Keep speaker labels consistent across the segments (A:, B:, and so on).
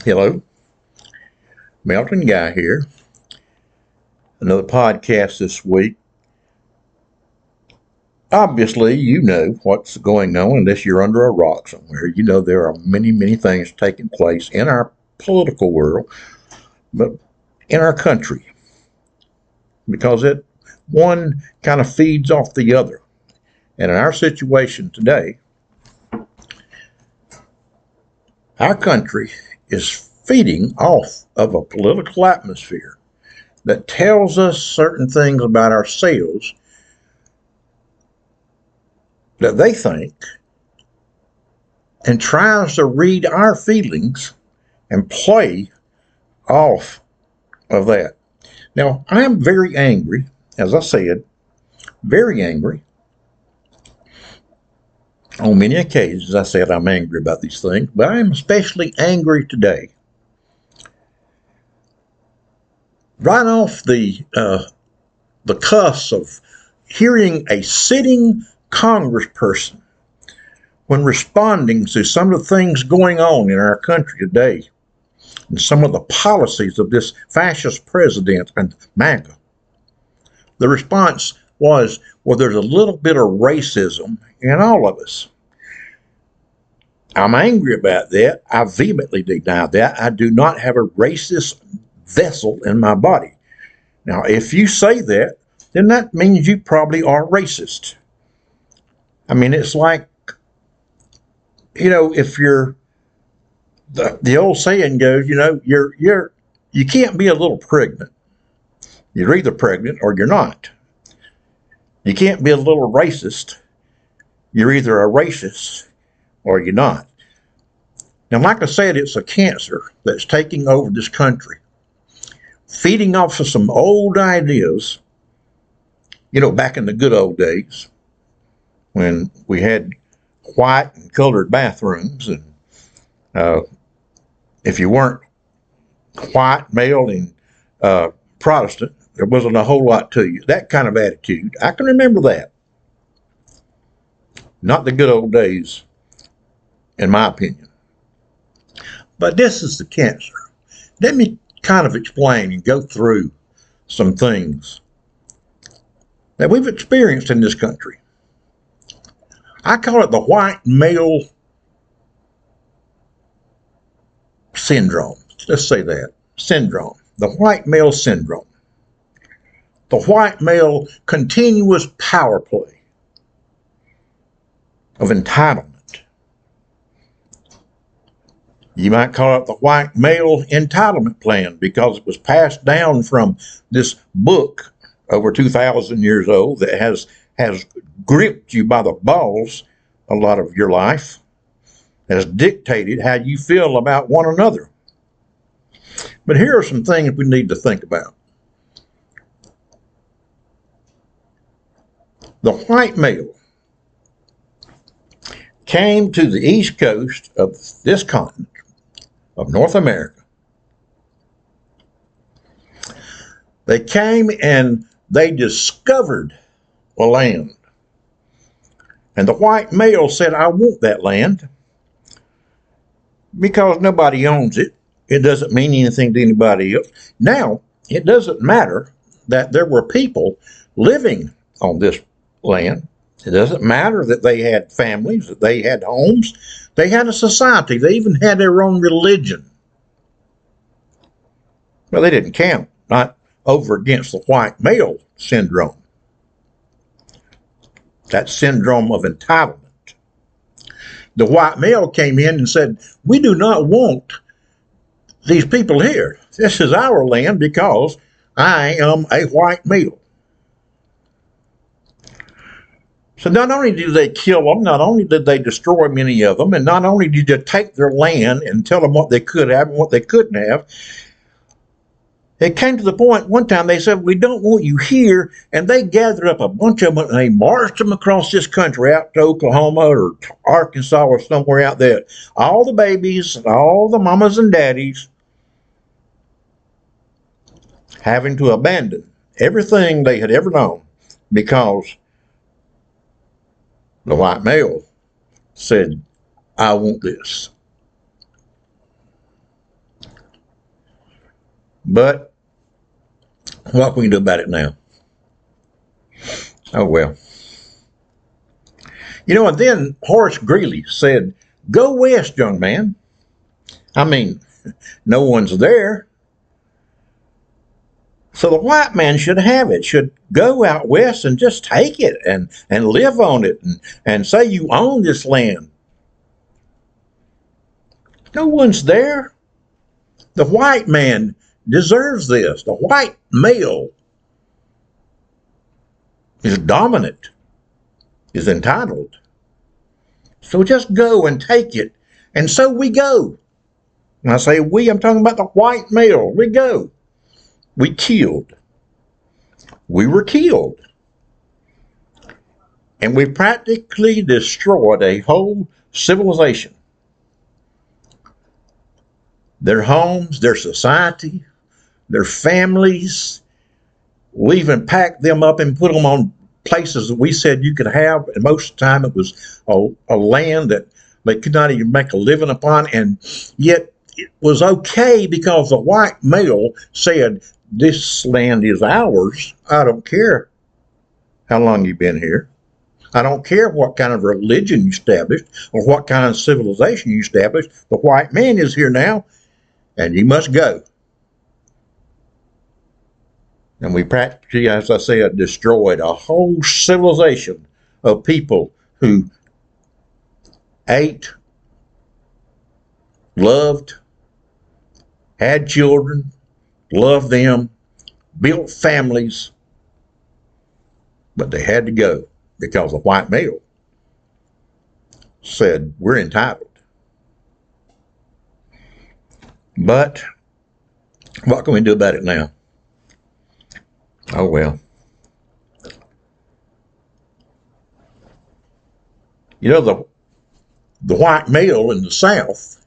A: Hello, Mountain Guy here. Another podcast this week. Obviously, you know what's going on unless you're under a rock somewhere. You know there are many, many things taking place in our political world, but in our country, because one kind of feeds off the other. And in our situation today, our country is feeding off of a political atmosphere that tells us certain things about ourselves that they think and tries to read our feelings and play off of that. Now, I am very angry, as I said, very angry. On many occasions, I said I'm angry about these things, but I am especially angry today. Right off the cusp of hearing a sitting congressperson when responding to some of the things going on in our country today and some of the policies of this fascist president and MAGA. The response was, well, there's a little bit of racism in all of us. I'm angry about that. I vehemently deny that. I do not have a racist vessel in my body. Now, if you say that, then that means you probably are racist. I mean, it's like, if you're the old saying goes, you can't be a little pregnant. You're either pregnant or you're not. You can't be a little racist. You're either a racist or you're not. Now, like I said, it's a cancer that's taking over this country, feeding off of some old ideas, back in the good old days when we had white and colored bathrooms, and if you weren't white, male, and Protestant, there wasn't a whole lot to you. That kind of attitude. I can remember that. Not the good old days, in my opinion. But this is the cancer. Let me kind of explain and go through some things that we've experienced in this country. I call it the white male syndrome. Let's say that. Syndrome. The white male syndrome. The white male continuous power play of entitlement. You might call it the white male entitlement plan because it was passed down from this book over 2,000 years old that has gripped you by the balls a lot of your life, has dictated how you feel about one another. But here are some things we need to think about. The white male came to the east coast of this continent, of North America. They came and they discovered a land. And the white male said, I want that land because nobody owns it. It doesn't mean anything to anybody else. Now, it doesn't matter that there were people living on this land. It doesn't matter that they had families, that they had homes. They had a society. They even had their own religion. Well, they didn't count, not over against the white male syndrome. That syndrome of entitlement. The white male came in and said, we do not want these people here. This is our land because I am a white male. So not only did they kill them, not only did they destroy many of them, and not only did you take their land and tell them what they could have and what they couldn't have, it came to the point one time they said, we don't want you here, and they gathered up a bunch of them and they marched them across this country out to Oklahoma or Arkansas or somewhere out there. All the babies, all the mamas and daddies having to abandon everything they had ever known because the white male said, I want this. But what can we do about it now? Oh, well. And then Horace Greeley said, "Go west, young man." I mean, no one's there. So the white man should have it, should go out west and just take it and live on it and say you own this land. No one's there. The white man deserves this. The white male is dominant, is entitled. So just go and take it. And so we go. When I say we, I'm talking about the white male. We go. We killed. We were killed. And we practically destroyed a whole civilization. Their homes, their society, their families. We even packed them up and put them on places that we said you could have. And most of the time it was a land that they could not even make a living upon. And yet it was okay because the white male said, "This land is ours. I don't care how long you've been here. I don't care what kind of religion you established or what kind of civilization you established. The white man is here now, and you must go." And we practically, as I said, destroyed a whole civilization of people who ate, loved, had children, loved them, built families, but they had to go because the white male said, "We're entitled." But what can we do about it now? Oh, well. The white male in the South,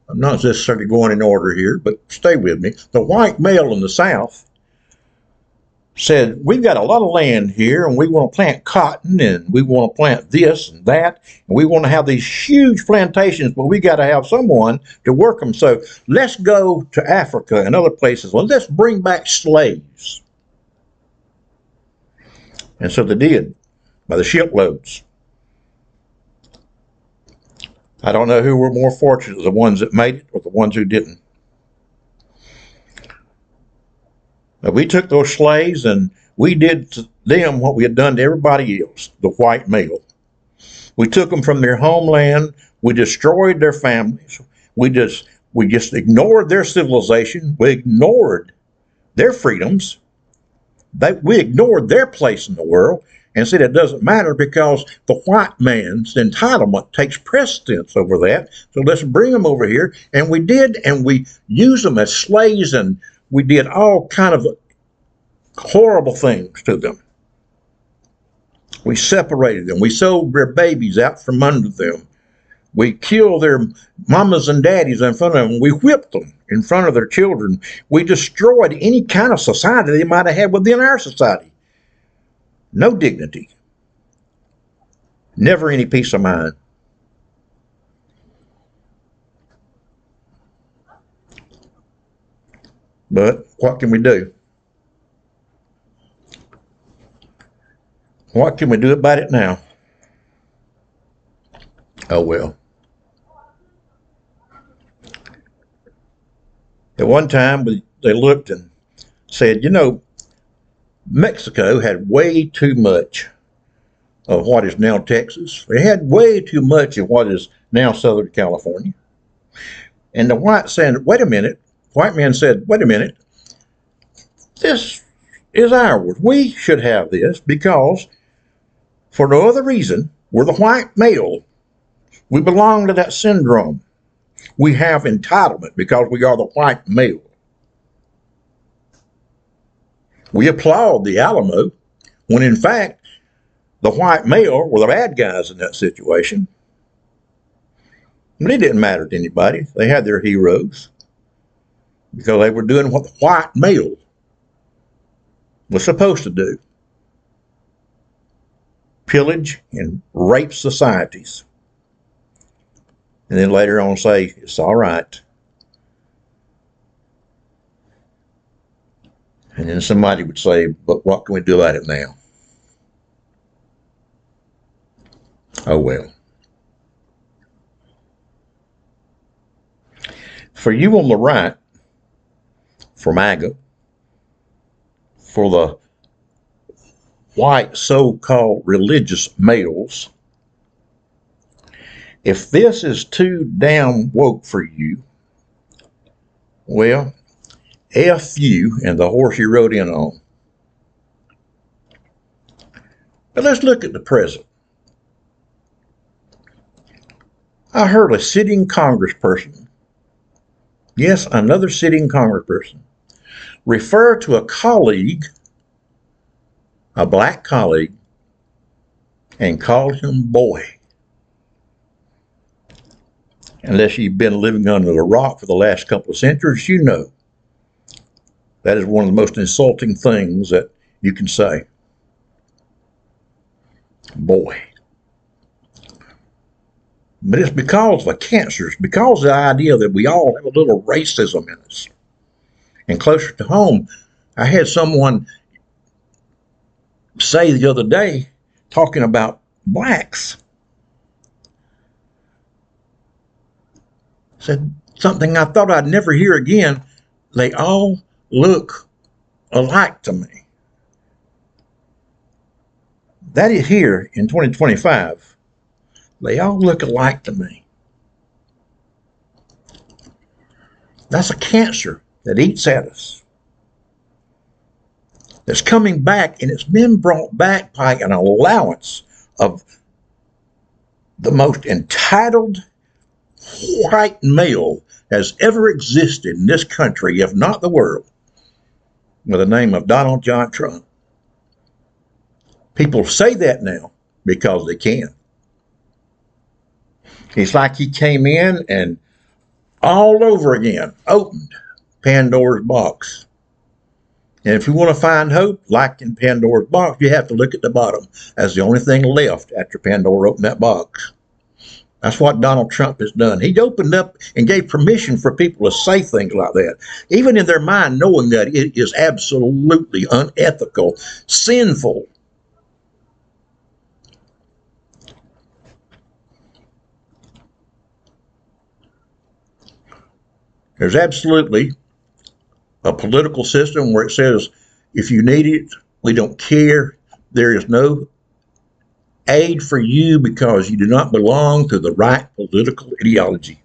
A: I'm not necessarily going in order here, but stay with me. The white male in the South said, "We've got a lot of land here and we want to plant cotton and we want to plant this and that. And we want to have these huge plantations, but we got to have someone to work them. So let's go to Africa and other places. Well, let's bring back slaves." And so they did, by the shiploads. I don't know who were more fortunate, the ones that made it or the ones who didn't. But we took those slaves and we did to them what we had done to everybody else, the white male. We took them from their homeland. We destroyed their families. We just ignored their civilization. We ignored their freedoms. We ignored their place in the world and said it doesn't matter because the white man's entitlement takes precedence over that. So let's bring them over here. And we did, and we used them as slaves, and we did all kind of horrible things to them. We separated them. We sold their babies out from under them. We killed their mamas and daddies in front of them. We whipped them in front of their children. We destroyed any kind of society they might have had within our society. No dignity. Never any peace of mind. But what can we do? What can we do about it now? Oh, well. At one time, they looked and said, Mexico had way too much of what is now Texas. They had way too much of what is now Southern California. And the white said, "Wait a minute." White man said, "Wait a minute. This is ours. We should have this because for no other reason, we're the white male. We belong to that syndrome. We have entitlement because we are the white male." We applaud the Alamo when in fact the white male were the bad guys in that situation. But it didn't matter to anybody. They had their heroes because they were doing what the white male was supposed to do. Pillage and rape societies. And then later on say, it's all right. And then somebody would say, but what can we do about it now? Oh, well. For you on the right, for MAGA, for the white so-called religious males, if this is too damn woke for you, well, F you and the horse you rode in on. But let's look at the present. I heard a sitting congressperson, yes, another sitting congressperson, refer to a colleague, a black colleague, and call him boy. Unless you've been living under the rock for the last couple of centuries, you know that is one of the most insulting things that you can say. Boy. But it's because of a cancer. It's because of the idea that we all have a little racism in us. And closer to home, I had someone say the other day, talking about blacks, said something I thought I'd never hear again. They all look alike to me. That is here in 2025. They all look alike to me. That's a cancer that eats at us. It's coming back, and it's been brought back by an allowance of the most entitled white male has ever existed in this country, if not the world, with the name of Donald John Trump. People say that now because they can. It's like he came in and all over again opened Pandora's box. And if you want to find hope, like in Pandora's box, you have to look at the bottom. That's the only thing left after Pandora opened that box. That's what Donald Trump has done. He opened up and gave permission for people to say things like that, even in their mind, knowing that it is absolutely unethical, sinful. There's absolutely a political system where it says, if you need it, we don't care. There is no aid for you because you do not belong to the right political ideology.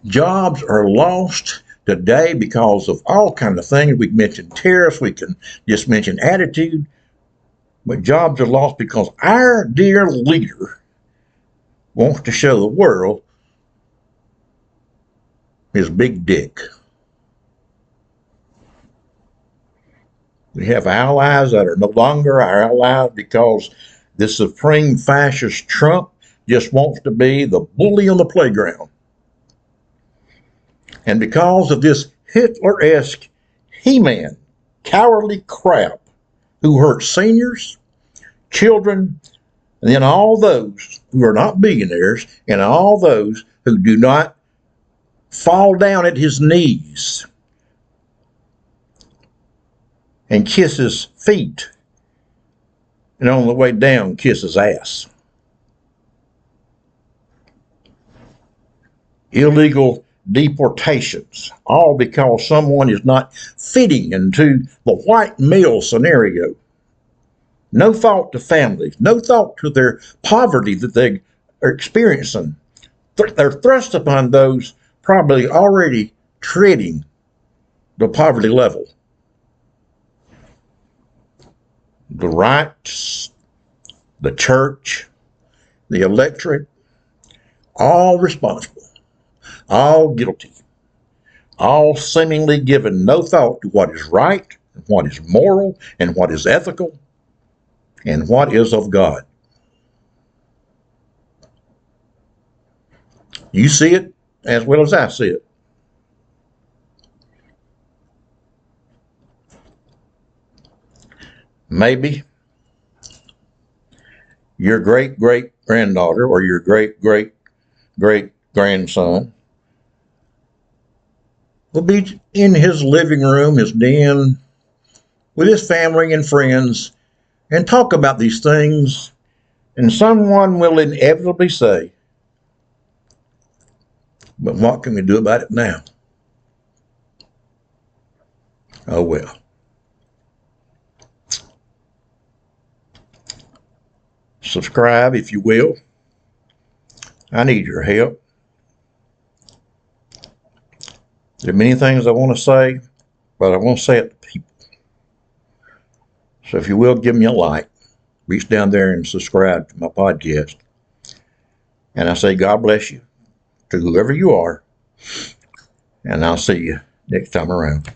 A: Jobs are lost today because of all kinds of things. We can mention tariffs, we can just mention attitude, but jobs are lost because our dear leader wants to show the world his big dick. We have allies that are no longer our allies because this supreme fascist Trump just wants to be the bully on the playground. And because of this Hitler-esque He-Man cowardly crap who hurts seniors, children, and then all those who are not billionaires and all those who do not fall down at his knees and kiss his feet, and on the way down kiss his ass. Illegal deportations, all because someone is not fitting into the white male scenario. No thought to families, no thought to their poverty that they are experiencing. They're thrust upon those probably already treading the poverty level. The rights, the church, the electorate, all responsible, all guilty, all seemingly given no thought to what is right, and what is moral, and what is ethical, and what is of God. You see it as well as I see it. Maybe your great-great-granddaughter or your great-great-great-grandson will be in his living room, his den, with his family and friends, and talk about these things. And someone will inevitably say, but what can we do about it now? Oh well. Subscribe if you will. I need your help. There are many things I want to say, but I won't say it to people. So if you will, give me a like. Reach down there and subscribe to my podcast. And I say God bless you to whoever you are. And I'll see you next time around.